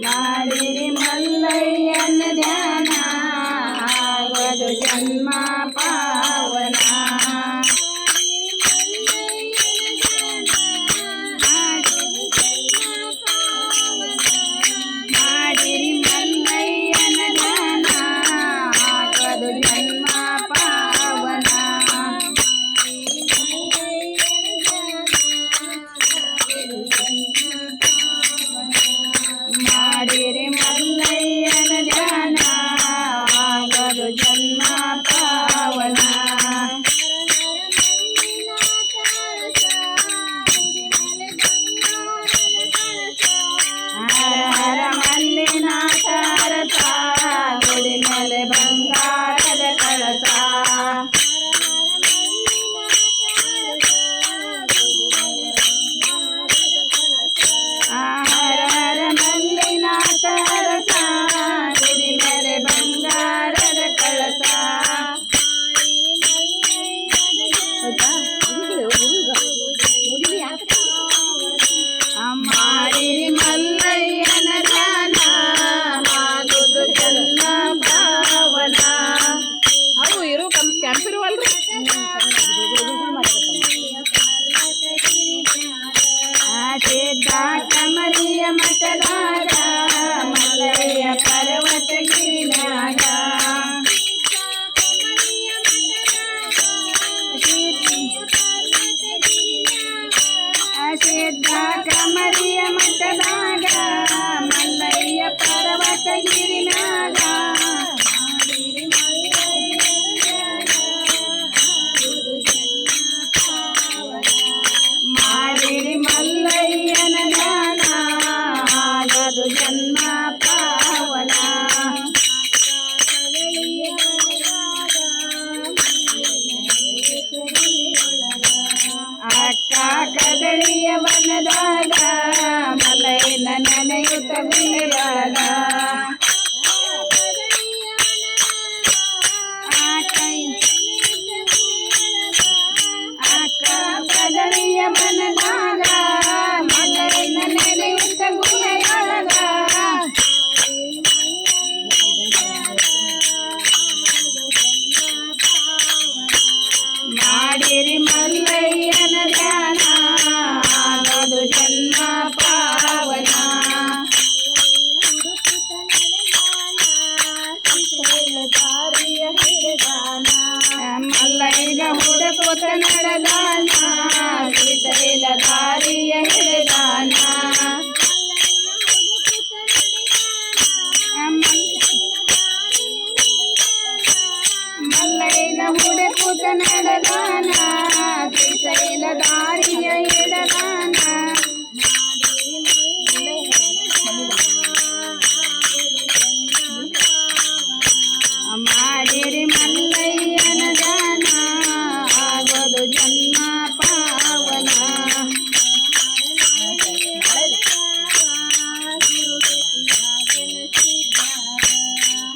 ಮಾಡಿರಿ ಮಲ್ಲಯ್ಯನ ಧ್ಯಾನ ಆಗೋದು ಜನ್ಮ ಪಾವನ ಮಾಡಿರಿ ಮಲ್ಲಯ್ಯನ ಧ್ಯಾನ ಆಗೋದು ಜನ್ಮ ಪಾವನ ಮಾಡಿರಿ ಮಲ್ಲಯ್ಯನ ಧ್ಯಾನ ಆಗೋದು ಜನ್ಮ ಪಾವನ ಹರ ಹರ ಮಲ್ಲಿನಾಥ ರಥ ಗುಡಿ ಮೇಲೆ ಬಂಗಾರದ ಕಳಸ ಹರ ಹರ ಮಲ್ಲಿನಾಥ ರಥ ಗುಡಿ ಮೇಲೆ ಬಂಗಾರದ ಕಳಸ ಮಾಡಿರಿ ಮಲ್ಲಯ್ಯನ ಧ್ಯಾನ ಆಗುದು ಜನ್ಮ ಪಾವನ ಅವು ಇರೋ ಕ್ಯಾಂಪಿರುವಲ್ರಿ ಸಿದ್ಧ ಕಮರಿಯ ಮಠದಾಗ ಮಲ್ಲಯ್ಯ ಪರ್ವತಗಿರಿಯಾಗ ಸಿದ್ಧ ಕಮರಿಯ ಮಠದಾಗ ಮಲ್ಲಯ್ಯ ಪರ್ವತಗಿರಿ ಮ್ಯಾಗ ಮಾಡಿರಿ ಮಲ್ಲಯ್ಯನ ಧ್ಯಾನ ಆಗೋದು ಜನ್ಮ ಪಾವನ ಅಕ್ಕ ಕದಳಿಯ ವನದಾಗ ಮಲ್ಲಯ್ಯನ ನೆನೆಯುತ್ತ ಗುಡಿಯೊಳಗ ಅಕ್ಕ ಕದಳಿಯ ವನದಾಗ ಮಲ್ಲಯ್ಯನ ನೆನೆಯುತ್ತ ಗುಡಿಯೊಳಗ ಮಾಡಿರಿ ಮಲ್ಲಯ್ಯನ ಧ್ಯಾನ ಆಗೋದು ಜನ್ಮ ಪಾವನ ಮಲ್ಲಯ್ಯಗ ಹುಡುಕುತ್ತ ನಡೆದಾನ ಶ್ರೀಶೈಲ ದಾರಿಯ ಹಿಡಿದಾನ ಮಲ್ಲಯ್ಯಗ ಹುಡುಕುತ್ತ ನಡೆದಾನ ಶ್ರೀಶೈಲ ದಾರಿಯ ಹಿಡಿದಾನ ಮಾಡಿರಿ ಮಲ್ಲಯ್ಯನ ಧ್ಯಾನ ಆಗೋದು ಜನ್ಮ ಪಾವನ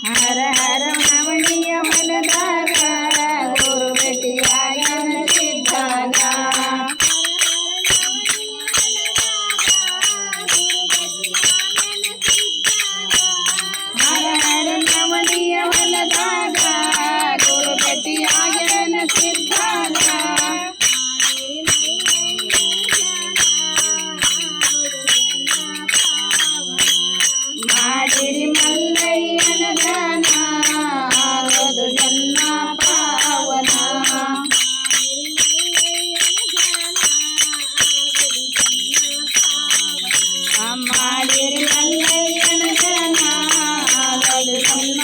ಹರ ಹರ ನವಣಿಯ ಹೊಲದಾಗ ಗುರು ಭೇಟಿಯಾಗನ ಸಿದ್ಧಾಗ ಹರ ಹರ ನವಣಿಯ ಹೊಲದಾಗ ಗುರು ಭೇಟಿಯಾಗನ ಸಿದ್ಧಾಗ ಮಾಡಿರಿ ಮಲ್ಲಯ್ಯನ ಧ್ಯಾನ ಆಗೋದು ಜನ್ಮ ಪಾವನ ಮಾಡಿರಿ ಮಲ್ಲಯ್ಯನ ಧ್ಯಾನ ಆಗೋದು ಜನ್ಮ